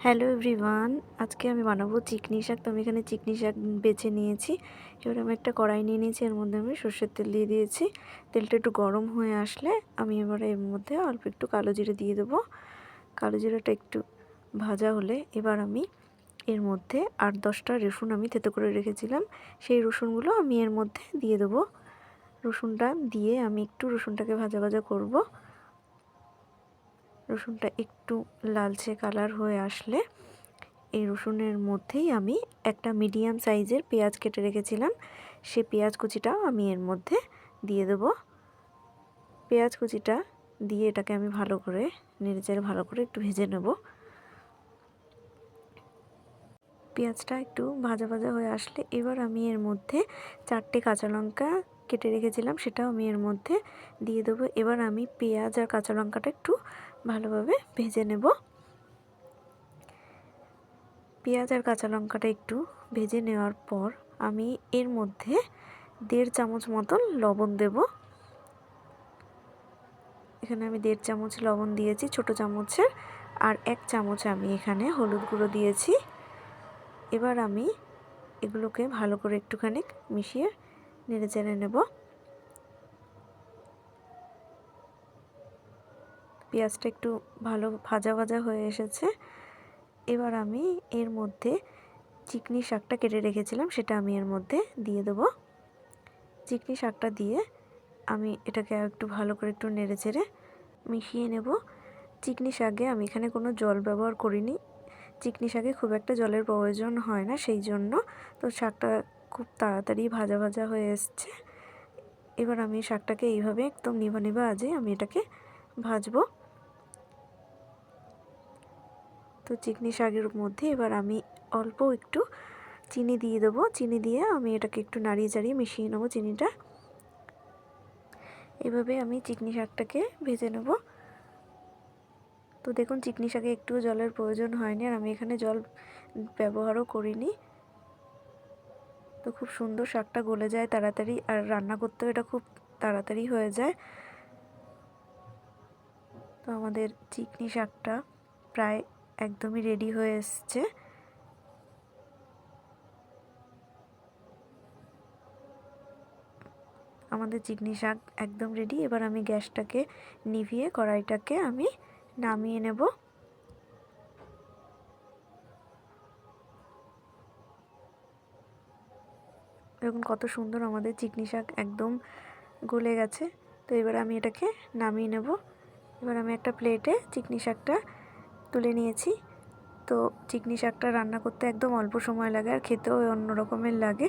Hello everyone, আজকে আমি বানাবো চিকনি শাক। তো আমি এখানে চিকনি শাক বেছে নিয়েছি। এবার আমি একটা কড়াই নিয়ে নিয়েছি, এর মধ্যে আমি সর্ষের তেল দিয়ে দিয়েছি। তেলটা একটু গরম হয়ে আসলে আমি এবারে এর মধ্যে অল্প একটু কালো জিরে দিয়ে দেবো। কালো জিরাটা একটু ভাজা হলে এবার আমি এর মধ্যে 8-10টা রসুন আমি থেতো করে রেখেছিলাম, সেই রসুনগুলো আমি এর মধ্যে দিয়ে দেবো। রসুনটা দিয়ে আমি একটু রসুনটাকে ভাজা ভাজা করব। রসুনটা একটু লালচে কালার হয়ে আসলে এই রসুনের মধ্যেই আমি একটা মিডিয়াম সাইজের পেঁয়াজ কেটে রেখেছিলাম, সেই পেঁয়াজ কুচিটাও আমি এর মধ্যে দিয়ে দেব। পেঁয়াজ কুচিটা দিয়ে এটাকে আমি ভালো করে নেড়েচেড়ে ভালো করে একটু ভেজে নেব। পেঁয়াজটা একটু ভাজা ভাজা হয়ে আসলে এবার আমি এর মধ্যে 4টে কাঁচা লঙ্কা কেটে রেখেছিলাম, সেটাও আমি এর মধ্যে দিয়ে দেবো। এবার আমি পেঁয়াজ আর কাঁচা লঙ্কাটা একটু ভালোভাবে ভেজে নেব। পেঁয়াজ আর কাঁচা লঙ্কাটা একটু ভেজে নেওয়ার পর আমি এর মধ্যে 1.5 চামচ মতন লবণ দেব। এখানে আমি 1.5 চামচ লবণ দিয়েছি ছোট চামচের, আর 1 চামচ আমি এখানে হলুদ গুঁড়ো দিয়েছি। এবার আমি এগুলোকে ভালো করে একটুখানি মিশিয়ে নেড়ে চেড়ে নেব। পেঁয়াজটা একটু ভালো ভাজা ভাজা হয়ে এসেছে। এবার আমি এর মধ্যে চিকনি শাকটা কেটে রেখেছিলাম, সেটা আমি এর মধ্যে দিয়ে দেবো। চিকনি শাকটা দিয়ে আমি এটাকে একটু ভালো করে একটু নেড়ে চেড়ে মিশিয়ে নেব। চিকনি শাকে আমি এখানে কোনো জল ব্যবহার করিনি, চিকনি শাকে খুব একটা জলের প্রয়োজন হয় না, সেই জন্য তো শাকটা খুব তাড়াতাড়ি ভাজা ভাজা হয়ে এসছে। এবার আমি শাকটাকে এইভাবে একদম নিভা নিভা আজে আমি এটাকে ভাজবো। তো চিকনি শাকের মধ্যে এবার আমি অল্প একটু চিনি দিয়ে দেবো। চিনি দিয়ে আমি এটাকে একটু নাড়িয়ে চাড়িয়ে মিশিয়ে নেবো চিনিটা। এভাবে আমি চিকনি শাকটাকে ভেজে নেব। তো দেখুন চিকনি শাকে একটু জলের প্রয়োজন হয়নি, আর আমি এখানে জল ব্যবহারও করিনি। তো খুব সুন্দর শাকটা গলে যায় তাড়াতাড়ি, আর রান্না করতেও এটা খুব তাড়াতাড়ি হয়ে যায়। তো আমাদের চিকনি শাকটা প্রায় একদমই রেডি হয়ে এসছে। আমাদের চিকনি শাক একদম রেডি। এবার আমি গ্যাসটাকে নিভিয়ে কড়াইটাকে আমি নামিয়ে নেব। দেখুন কত সুন্দর আমাদের চিকনি শাক একদম গলে গেছে। তো এবার আমি এটাকে নামিয়ে নেব। এবার আমি একটা প্লেটে চিকনি শাকটা তুলে নিয়েছি। তো চিকনি শাকটা রান্না করতে একদম অল্প সময় লাগে, আর খেতেও অন্য রকমের লাগে।